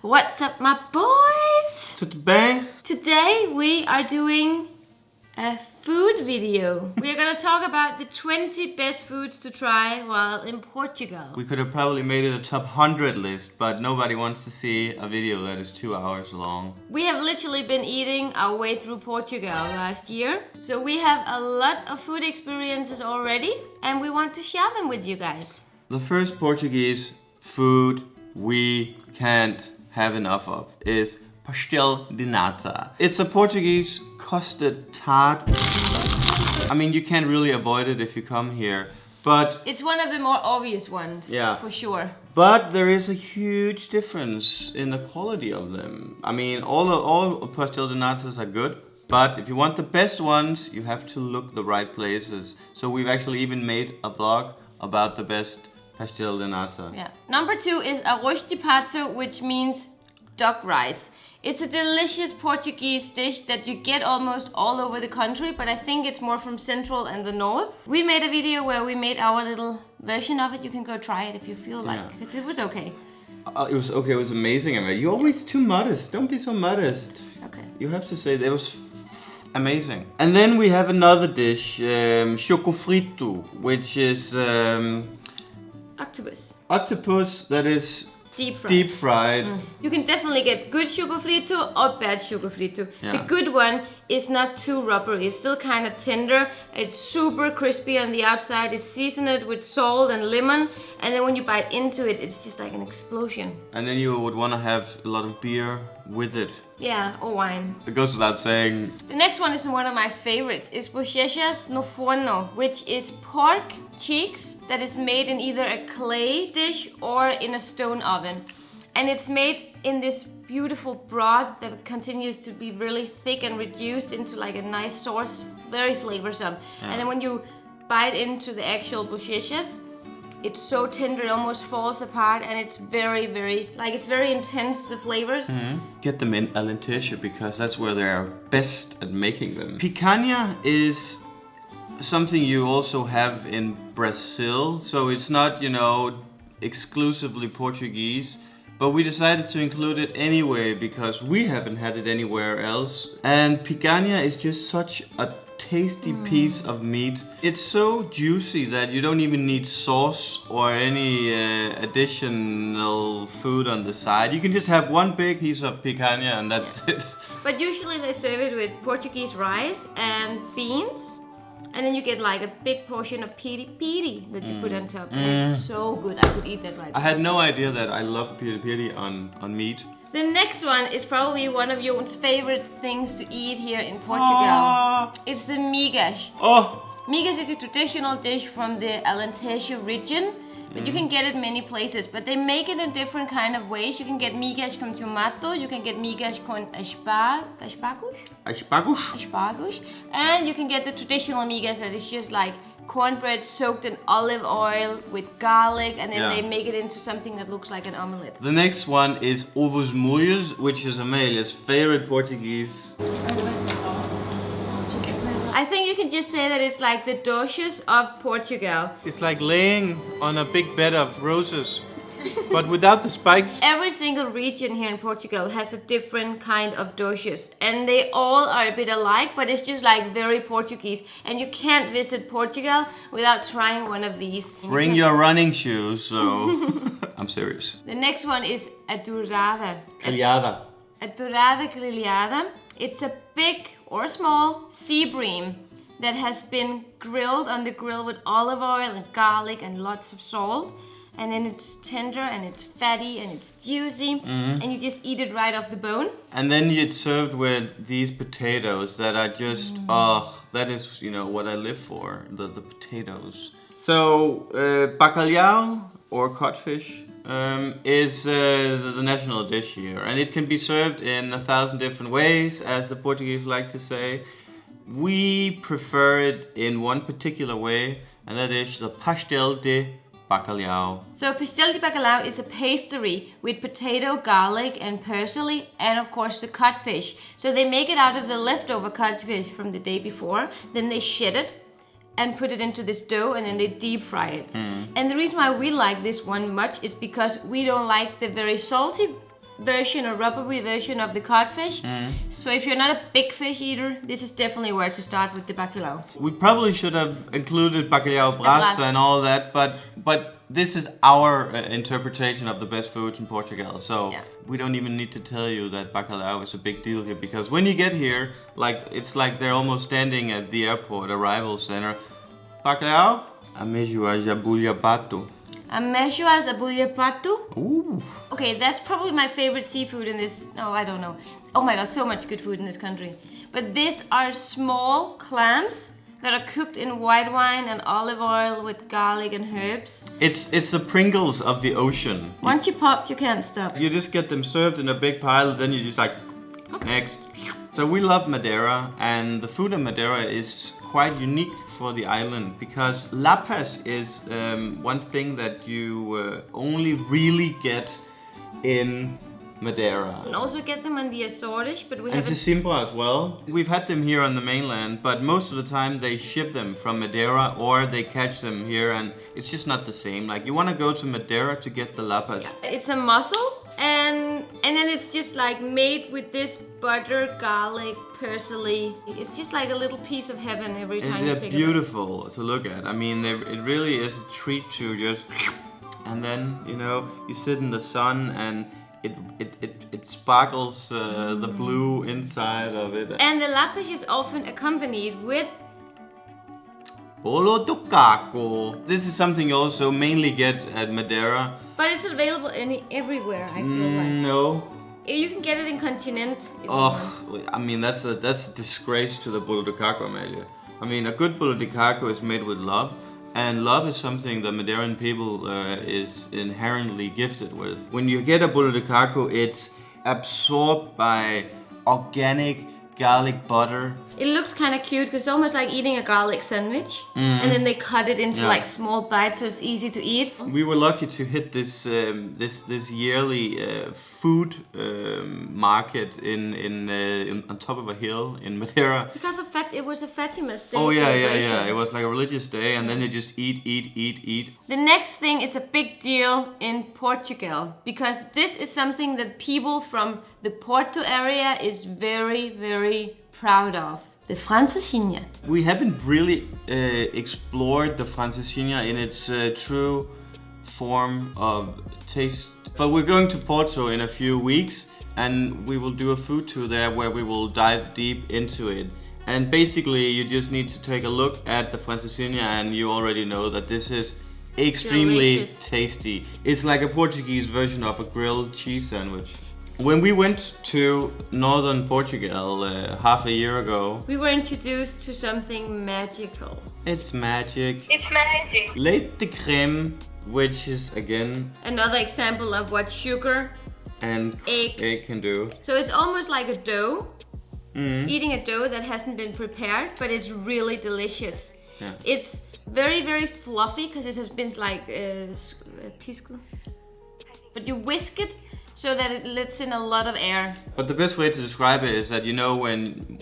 What's up, my boys? Today we are doing a food video. We are gonna talk about the 20 best foods to try while in Portugal. we could have probably made it a top 100 list, but nobody wants to see a video that is 2 hours long. We have literally been eating our way through Portugal last year. So we have a lot of food experiences already and we want to share them with you guys. The first Portuguese food we can't have enough of is pastel de nata. It's a Portuguese custard tart. I mean, you can't really avoid it if you come here, but it's one of the more obvious ones, yeah, for sure. But there is a huge difference in the quality of them. I mean, all pastel de natas are good, but if you want the best ones, you have to look the right places. So we've actually even made a vlog about the best pastel de nata. Yeah. Number 2 is arroz de pato, which means duck rice. It's a delicious Portuguese dish that you get almost all over the country, but I think it's more from Central and the North. We made a video where we made our little version of it. You can go try it if you feel like, because it was okay. It was okay, it was amazing. I mean, you're always too modest. Don't be so modest. Okay. You have to say that it was amazing. And then we have another dish, choco frito, which is Octopus. Octopus that is Deep fried. You can definitely get good choco frito or bad choco frito. Yeah. The good one is not too rubbery. It's still kind of tender. It's super crispy on the outside. It's seasoned with salt and lemon. And then when you bite into it, it's just like an explosion. And then you would want to have a lot of beer with it. Yeah, or wine. It goes without saying. The next one is one of my favorites. It's bochechas no forno, which is pork cheeks that is made in either a clay dish or in a stone oven. And it's made in this beautiful broth that continues to be really thick and reduced into like a nice sauce, very flavorsome. Yeah. And then when you bite into the actual bochechas, it's so tender it almost falls apart, and it's very, it's very intense, the flavors. Get them in Alentejo because that's where they're best at making them. Picanha is something you also have in Brazil, so it's not, exclusively Portuguese, but we decided to include it anyway because we haven't had it anywhere else. And picanha is just such a tasty piece of meat. It's so juicy that you don't even need sauce or any additional food on the side. You can just have one big piece of picanha and that's it. But usually they serve it with Portuguese rice and beans. And then you get like a big portion of piri that you put on top. And it's so good. I could eat that right now. I had no idea that I love piri on meat. The next one is probably one of Jon's favorite things to eat here in Portugal. It's the migas. Migas is a traditional dish from the Alentejo region, but you can get it many places. But they make it in different kind of ways. You can get migas con tomato, you can get migas con aspargus, and you can get the traditional migas that is just like cornbread soaked in olive oil with garlic, and then they make it into something that looks like an omelette. The next one is ovos molhos, which is Amelia's favorite Portuguese. I think you can just say that it's like the doces of Portugal. It's like laying on a big bed of roses, but without the spikes. Every single region here in Portugal has a different kind of doces, and they all are a bit alike, but it's just like very Portuguese. And you can't visit Portugal without trying one of these. Bring your running shoes, so I'm serious. The next one is a dourada. Grelhada. A dourada grelhada. It's a big or small sea bream that has been grilled on the grill with olive oil and garlic and lots of salt. And then it's tender and it's fatty and it's juicy, and you just eat it right off the bone. And then it's served with these potatoes that are just, that is, what I live for, the potatoes. So, bacalhau or codfish is the national dish here, and it can be served in 1,000 different ways, as the Portuguese like to say. We prefer it in one particular way, and that is the pastel de bacalhau. So pastel de bacalhau is a pastry with potato, garlic and parsley, and of course the codfish. So they make it out of the leftover codfish from the day before, then they shed it and put it into this dough, and then they deep fry it. And the reason why we like this one much is because we don't like the very salty version or rubbery version of the codfish. So if you're not a big fish eater, this is definitely where to start with the bacalhau. We probably should have included bacalhau Brás. brás and all that, but this is our interpretation of the best foods in Portugal. So we don't even need to tell you that bacalhau is a big deal here, because when you get here, it's like they're almost standing at the airport arrival center. Bacalhau, ameijoas abulha pato. Ameijoas abulha pato. Ooh. Okay, that's probably my favorite seafood in this. No, I don't know. Oh my god, so much good food in this country. But these are small clams that are cooked in white wine and olive oil with garlic and herbs. It's the Pringles of the ocean. Once you pop, you can't stop. You just get them served in a big pile, then you just like, next. So we love Madeira, and the food in Madeira is quite unique for the island, because lapas is one thing that you only really get in Madeira. And also get them on the Azores, but we And haven't. Sesimbra as well. We've had them here on the mainland, but most of the time they ship them from Madeira or they catch them here, and it's just not the same. Like, you want to go to Madeira to get the lapas. It's a mussel, and then it's just like made with this butter, garlic, parsley. It's just like a little piece of heaven every time you They're take it. beautiful to look at. I mean, it really is a treat to just, and then you sit in the sun and it sparkles the blue inside of it. And the lapas is often accompanied with Bolo do caco. This is something you also mainly get at Madeira. but it's available everywhere, I feel like. No. You can get it in Continent if you want. Oh, I mean, that's a disgrace to the bolo de caco, Amelia. I mean, a good bolo de caco is made with love, and love is something the Madeiran people is inherently gifted with. When you get a bolo de caco, it's absorbed by organic garlic butter. It looks kind of cute because it's almost like eating a garlic sandwich, and then they cut it into like small bites so it's easy to eat. We were lucky to hit this this yearly food market in on top of a hill in Madeira. Because of it was a Fatima's Day Oh yeah. celebration. It was like a religious day, and then they just eat. The next thing is a big deal in Portugal, because this is something that people from the Porto area is very, very proud of. The francesinha. We haven't really explored the francesinha in its true form of taste, but we're going to Porto in a few weeks, and we will do a food tour there where we will dive deep into it. And basically, you just need to take a look at the francesinha, and you already know that this is extremely Delicious. tasty. It's like a Portuguese version of a grilled cheese sandwich. When we went to northern Portugal half a year ago, We were introduced to something magical. it's magic. It's magic. Leite de crème, which is again Another example of what sugar. and Egg. can do. So it's almost like a dough. Eating a dough that hasn't been prepared, but it's really delicious. Yeah. It's very, very fluffy because it has been like pisket. But you whisk it so that it lets in a lot of air. But the best way to describe it is that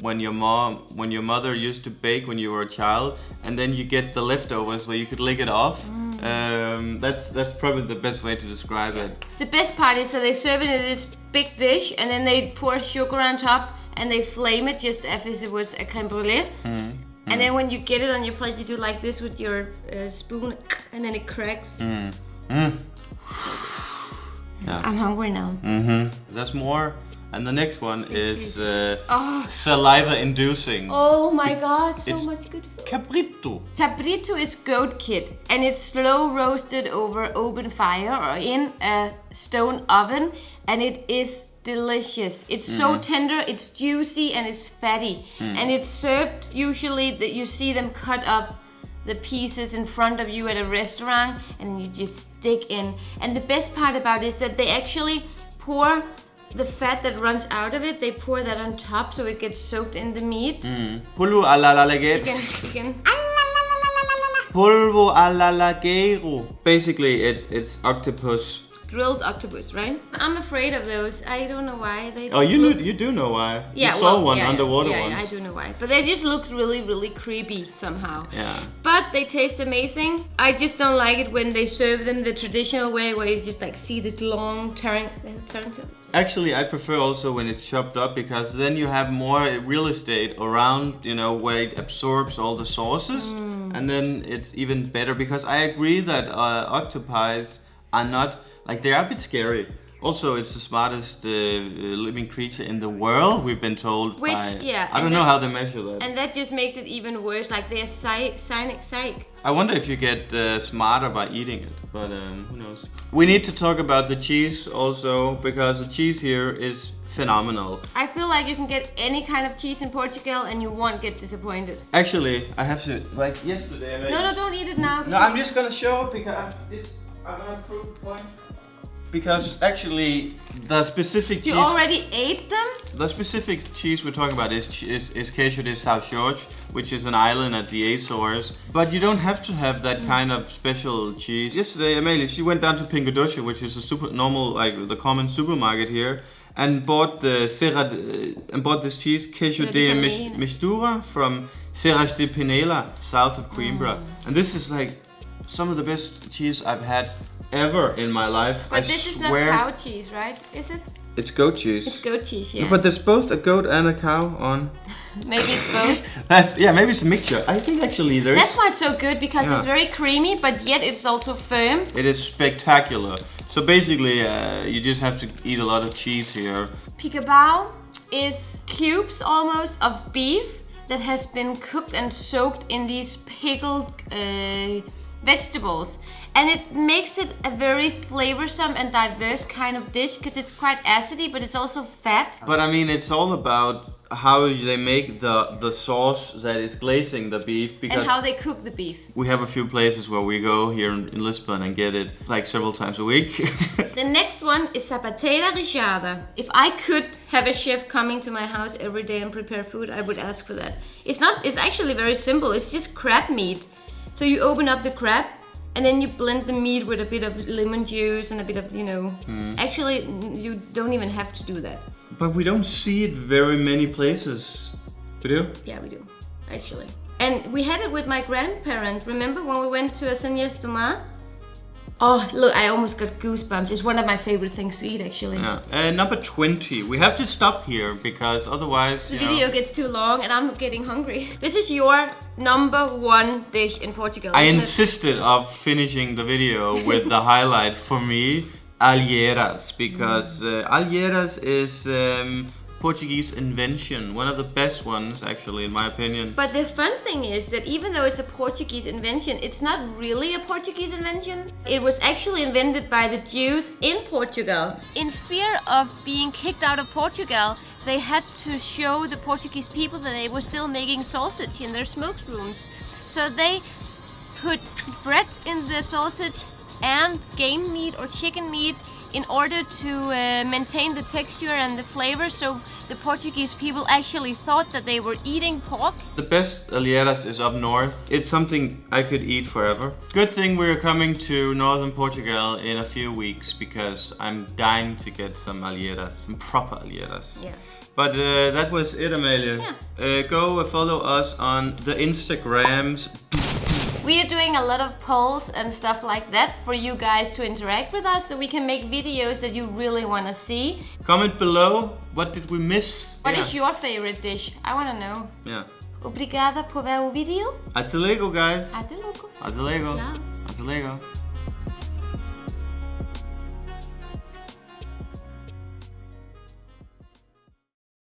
when your mother used to bake when you were a child, and then you get the leftovers where you could lick it off. That's probably the best way to describe it. The best part is that they serve it in this big dish, and then they pour sugar on top, and they flame it just as if it was a crème brûlée. And then when you get it on your plate, you do like this with your spoon, and then it cracks. Yeah. I'm hungry now. There's more, and the next one is saliva-inducing. Oh my god, so much good food. Cabrito. Cabrito is goat kid, and it's slow roasted over open fire or in a stone oven, and it is delicious. It's so tender, it's juicy, and it's fatty. And it's served usually that you see them cut up the pieces in front of you at a restaurant, and then you just stick in. And the best part about it is that they actually pour the fat that runs out of it, they pour that on top so it gets soaked in the meat. Polvo alla laguero. Again. Polvo alla laguero. Basically, it's octopus. Grilled octopus, right? I'm afraid of those. I don't know why. They Oh, just you look- do know why. Yeah, you saw well, one yeah, underwater yeah, once. Yeah, I do know why. But they just looked really, really creepy somehow. Yeah. But they taste amazing. I just don't like it when they serve them the traditional way, where you just like see this long tarantulas. Actually, I prefer also when it's chopped up because then you have more real estate around, you know, where it absorbs all the sauces, and then it's even better. Because I agree that octopies are not like they are a bit scary. Also, it's the smartest living creature in the world, we've been told. Which, yeah. I don't know how they measure that. And that just makes it even worse, like they're psych. I wonder if you get smarter by eating it, but who knows. We need to talk about the cheese also, because the cheese here is phenomenal. I feel like you can get any kind of cheese in Portugal and you won't get disappointed. Actually, I have to, like yesterday I made... No, don't eat it now. No, I'm just gonna show it because I'm gonna prove the point. Because actually, the specific cheese... You already ate them? The specific cheese we're talking about is Queijo de São Jorge, which is an island at the Azores. But you don't have to have that kind of special cheese. Yesterday, Amalie, she went down to Pingo Doce, which is a super normal, like the common supermarket here, and bought this cheese, Queijo de Mistura, from Serra de Penela, south of Coimbra. And this is like some of the best cheese I've had ever in my life. But this is not cow cheese, right? Is it? It's goat cheese. It's goat cheese, yeah. But there's both a goat and a cow on. Maybe it's both. Maybe it's a mixture. I think actually there is. That's why it's so good, because it's very creamy, but yet it's also firm. It is spectacular. So basically, you just have to eat a lot of cheese here. Pica-bao is cubes almost of beef that has been cooked and soaked in these pickled vegetables, and it makes it a very flavorsome and diverse kind of dish because it's quite acidy, but it's also fat. But I mean, it's all about how they make the sauce that is glazing the beef, because and how they cook the beef. We have a few places where we go here in Lisbon and get it like several times a week. The next one is sapateira recheada. If I could have a chef coming to my house every day and prepare food, I would ask for that. It's actually very simple. It's just crab meat. So you open up the crab and then you blend the meat with a bit of lemon juice and a bit of, Actually, you don't even have to do that. But we don't see it very many places. We do? Yeah, we do, actually. And we had it with my grandparent. Remember when we went to Asenhas do Mar? Oh, look, I almost got goosebumps. It's one of my favorite things to eat, actually. Yeah. Number 20. We have to stop here because otherwise, the video gets too long and I'm getting hungry. This is your number one dish in Portugal. I insisted of finishing the video with the highlight for me, alheiras, because alheiras is Portuguese invention, one of the best ones actually in my opinion. But the fun thing is that even though it's a Portuguese invention, it's not really a Portuguese invention. It was actually invented by the Jews in Portugal. In fear of being kicked out of Portugal, they had to show the Portuguese people that they were still making sausage in their smoke rooms. So they put bread in the sausage and game meat or chicken meat in order to maintain the texture and the flavor, so the Portuguese people actually thought that they were eating pork. The best alheiras is up north. It's something I could eat forever. Good thing we're coming to northern Portugal in a few weeks, because I'm dying to get some alheiras, some proper alheiras. Yeah. But that was it, Amalie. Yeah. Go follow us on the Instagrams. We are doing a lot of polls and stuff like that for you guys to interact with us, so we can make videos that you really want to see. Comment below, what did we miss? What is your favorite dish? I want to know. Yeah. Obrigada por ver o vídeo. Até logo, guys. Até logo. Até logo. Tchau. Até logo.